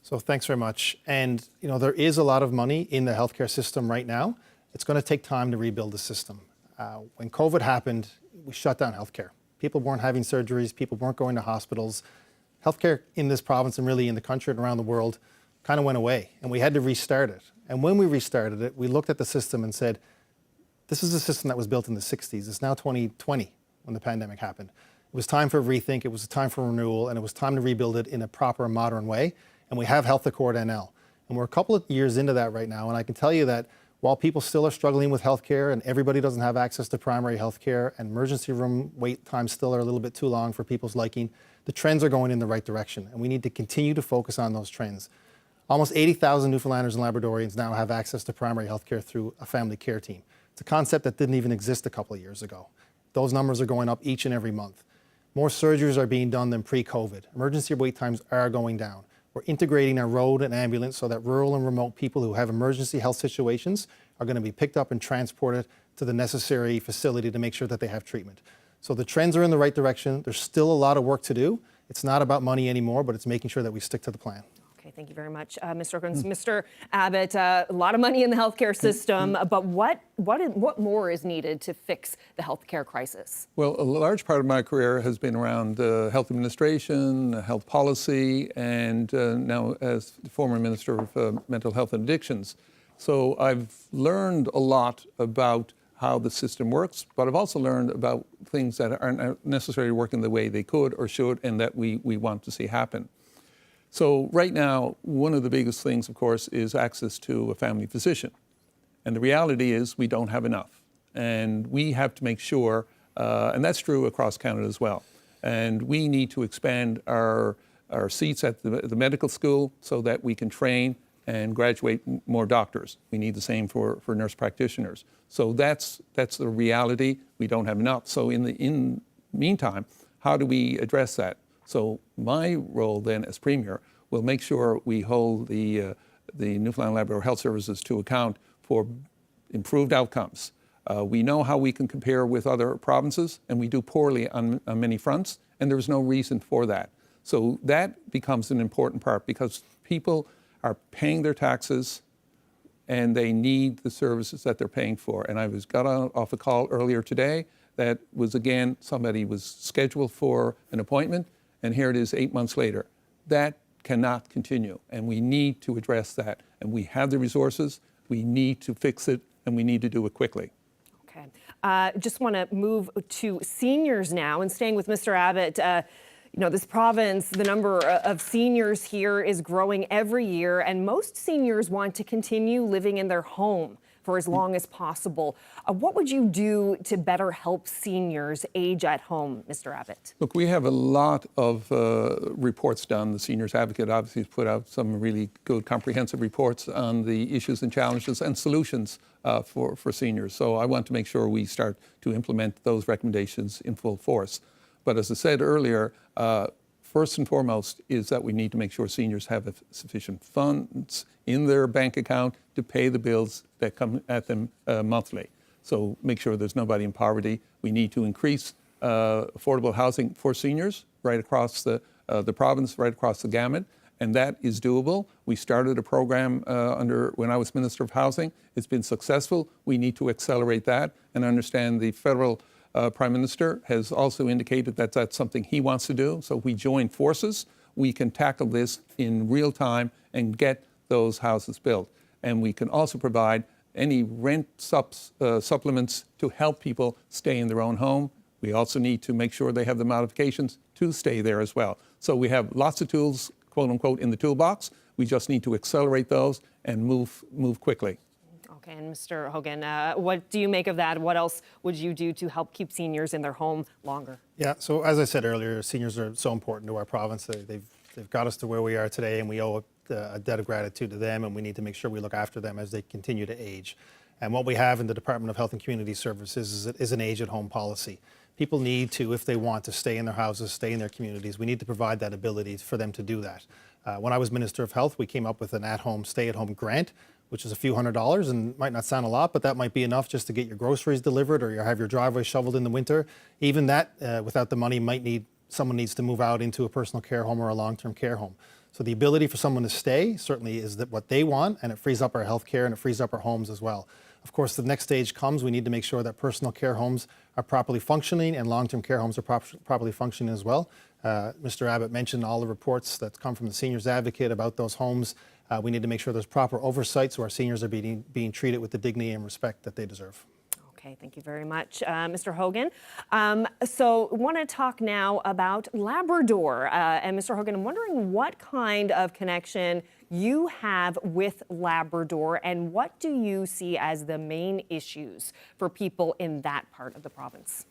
So thanks very much. And there is a lot of money in the healthcare system right now. It's going to take time to rebuild the system. When COVID happened, we shut down healthcare. People weren't having surgeries, people weren't going to hospitals. Healthcare in this province and really in the country and around the world kind of went away, and we had to restart it. And when we restarted it, we looked at the system and said, this is a system that was built in the 60s. It's now 2020 when the pandemic happened. It was time for a rethink, it was time for renewal, and it was time to rebuild it in a proper modern way. And we have Health Accord NL. And we're a couple of years into that right now, and I can tell you that while people still are struggling with healthcare and everybody doesn't have access to primary healthcare and emergency room wait times still are a little bit too long for people's liking, the trends are going in the right direction, and we need to continue to focus on those trends. Almost 80,000 Newfoundlanders and Labradorians now have access to primary healthcare through a family care team. It's a concept that didn't even exist a couple of years ago. Those numbers are going up each and every month. More surgeries are being done than pre-COVID. Emergency wait times are going down. We're integrating our road and ambulance so that rural and remote people who have emergency health situations are going to be picked up and transported to the necessary facility to make sure that they have treatment. So the trends are in the right direction. There's still a lot of work to do. It's not about money anymore, but it's making sure that we stick to the plan. Okay, thank you very much, Mr. Hogan. Mr. Abbott, a lot of money in the healthcare system, but what more is needed to fix the healthcare crisis? Well, a large part of my career has been around health administration, health policy, and now as the former Minister of Mental Health and Addictions. So I've learned a lot about how the system works, but I've also learned about things that aren't necessarily working the way they could or should and that we want to see happen. So right now, one of the biggest things, of course, is access to a family physician. And the reality is we don't have enough. And we have to make sure, and that's true across Canada as well, and we need to expand our seats at the medical school so that we can train and graduate more doctors. We need the same for nurse practitioners. So that's the reality. We don't have enough. So in the meantime, how do we address that? So my role then as Premier will make sure we hold the Newfoundland and Labrador Health Services to account for improved outcomes. We know how we can compare with other provinces, and we do poorly on many fronts, and there's no reason for that. So that becomes an important part because people are paying their taxes and they need the services that they're paying for. And I got off a call earlier today that was, again, somebody was scheduled for an appointment, and here it is 8 months later. That cannot continue, and we need to address that. And we have the resources, we need to fix it, and we need to do it quickly. Okay. Just want to move to seniors now, and staying with Mr. Abbott. You know, this province, the number of seniors here is growing every year, and most seniors want to continue living in their home for as long as possible. What would you do to better help seniors age at home, Mr. Abbott? Look, we have a lot of reports done. The Seniors Advocate obviously has put out some really good comprehensive reports on the issues and challenges and solutions for seniors. So I want to make sure we start to implement those recommendations in full force. But as I said earlier, first and foremost is that we need to make sure seniors have sufficient funds in their bank account to pay the bills that come at them monthly. So make sure there's nobody in poverty. We need to increase affordable housing for seniors right across the province, right across the gamut, and that is doable. We started a program when I was Minister of Housing. It's been successful. We need to accelerate that and understand the federal Prime Minister has also indicated that that's something he wants to do. So we join forces. We can tackle this in real time and get those houses built. And we can also provide any rent supplements to help people stay in their own home. We also need to make sure they have the modifications to stay there as well. So we have lots of tools, quote unquote, in the toolbox. We just need to accelerate those and move quickly. Okay, and Mr. Hogan, what do you make of that? What else would you do to help keep seniors in their home longer? Yeah, so as I said earlier, seniors are so important to our province. They've got us to where we are today, and we owe a debt of gratitude to them, and we need to make sure we look after them as they continue to age. And what we have in the Department of Health and Community Services is an age-at-home policy. People need to, if they want to stay in their houses, stay in their communities, we need to provide that ability for them to do that. When I was Minister of Health, we came up with an at-home, stay-at-home grant, which is a few $100s and might not sound a lot, but that might be enough just to get your groceries delivered or have your driveway shoveled in the winter. Even that, without the money, someone needs to move out into a personal care home or a long-term care home. So the ability for someone to stay certainly is what they want, and it frees up our health care and it frees up our homes as well. Of course, the next stage comes, we need to make sure that personal care homes are properly functioning and long-term care homes are properly functioning as well. Mr. Abbott mentioned all the reports that come from the Seniors Advocate about those homes. We need to make sure there's proper oversight so our seniors are being treated with the dignity and respect that they deserve. Okay, thank you very much, Mr. Hogan. So I want to talk now about Labrador. And Mr. Hogan, I'm wondering what kind of connection you have with Labrador and what do you see as the main issues for people in that part of the province?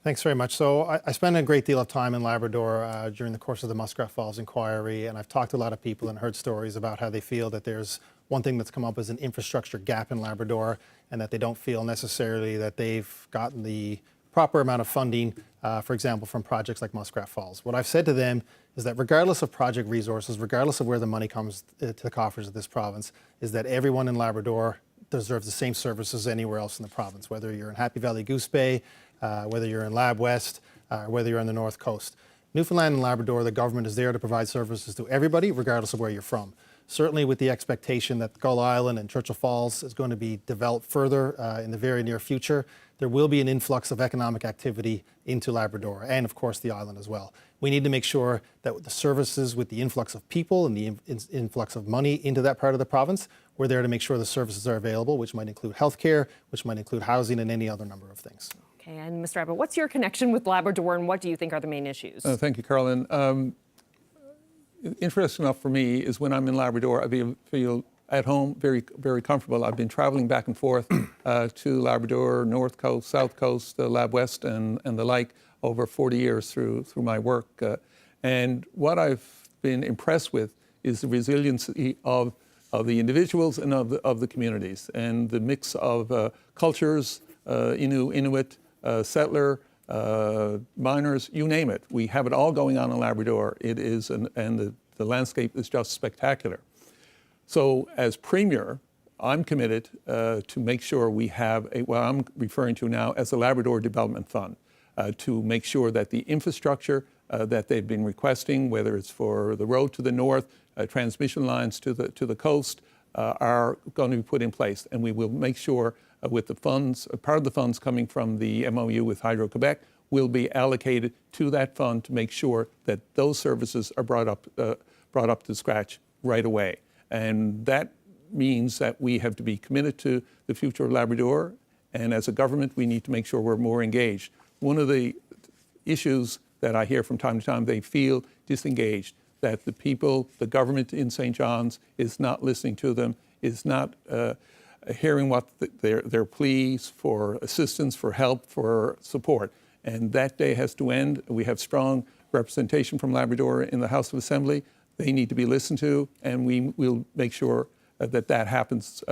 Thanks very much. So I spent a great deal of time in Labrador during the course of the Muskrat Falls inquiry, and I've talked to a lot of people and heard stories about how they feel that there's one thing that's come up as an infrastructure gap in Labrador, and that they don't feel necessarily that they've gotten the proper amount of funding, for example, from projects like Muskrat Falls. What I've said to them is that regardless of project resources, regardless of where the money comes to the coffers of this province, is that everyone in Labrador deserves the same services anywhere else in the province, whether you're in Happy Valley Goose Bay, whether you're in Lab West, whether you're on the North Coast. Newfoundland and Labrador, the government is there to provide services to everybody, regardless of where you're from. Certainly with the expectation that Gull Island and Churchill Falls is going to be developed further in the very near future, there will be an influx of economic activity into Labrador and, of course, the island as well. We need to make sure that the services with the influx of people and the influx of money into that part of the province, we're there to make sure the services are available, which might include healthcare, which might include housing and any other number of things. Okay, and Mr. Abbott, what's your connection with Labrador and what do you think are the main issues? Thank you, Carolyn. Interesting enough for me is when I'm in Labrador, I feel at home, very, very comfortable. I've been traveling back and forth to Labrador, North Coast, South Coast, Lab West, and the like over 40 years through my work. And what I've been impressed with is the resiliency of the individuals and of the communities, and the mix of cultures, Inuit, settler, miners, you name it. We have it all going on in Labrador. It is, and the landscape is just spectacular. So as Premier, I'm committed to make sure we have what I'm referring to now as the Labrador Development Fund, to make sure that the infrastructure that they've been requesting, whether it's for the road to the north, transmission lines to the coast, are going to be put in place. And we will make sure with the funds, part of the funds coming from the MOU with Hydro-Quebec will be allocated to that fund to make sure that those services are brought up to scratch right away. And that means that we have to be committed to the future of Labrador, and as a government, we need to make sure we're more engaged. One of the issues that I hear from time to time, they feel disengaged, that the people, the government in St. John's is not listening to them, is not hearing what their pleas for assistance, for help, for support. And that day has to end. We have strong representation from Labrador in the House of Assembly. They need to be listened to, and we will make sure that happens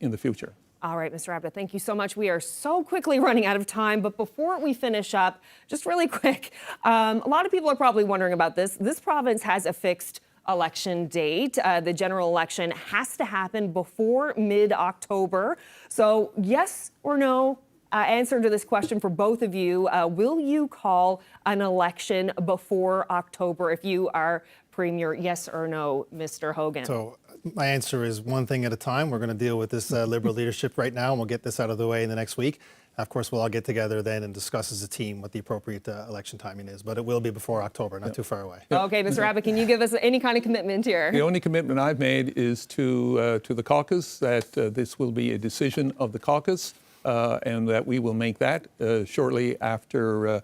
in the future. All right, Mr. Abbott, thank you so much. We are so quickly running out of time, but before we finish up, just really quick, a lot of people are probably wondering about this. This province has a fixed election date. The general election has to happen before mid-October. So yes or no, answer to this question for both of you. Will you call an election before October if you are Premier? Yes or no, Mr. Hogan? So my answer is one thing at a time. We're going to deal with this Liberal leadership right now, and we'll get this out of the way in the next week. Of course, we'll all get together then and discuss as a team what the appropriate election timing is, but it will be before October, not too far away. Okay, Mr. Abbott, can you give us any kind of commitment here? The only commitment I've made is to the caucus, that this will be a decision of the caucus, and that we will make that shortly after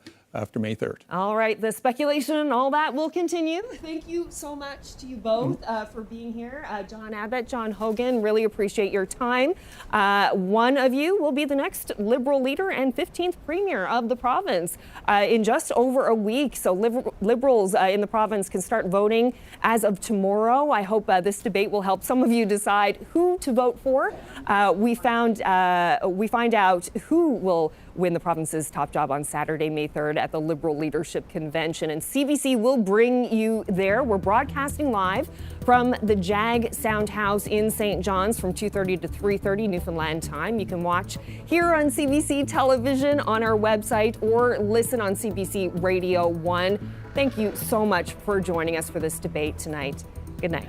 May 3rd. All right, the speculation and all that will continue. Thank you so much to you both for being here. John Abbott, John Hogan, really appreciate your time. One of you will be the next Liberal leader and 15th Premier of the province in just over a week. So Liberals in the province can start voting as of tomorrow. I hope this debate will help some of you decide who to vote for. We find out who will win the province's top job on Saturday, May 3rd at the Liberal Leadership Convention. And CBC will bring you there. We're broadcasting live from the Jag Sound House in St. John's from 2:30 to 3:30 Newfoundland time. You can watch here on CBC television on our website or listen on CBC Radio 1. Thank you so much for joining us for this debate tonight. Good night.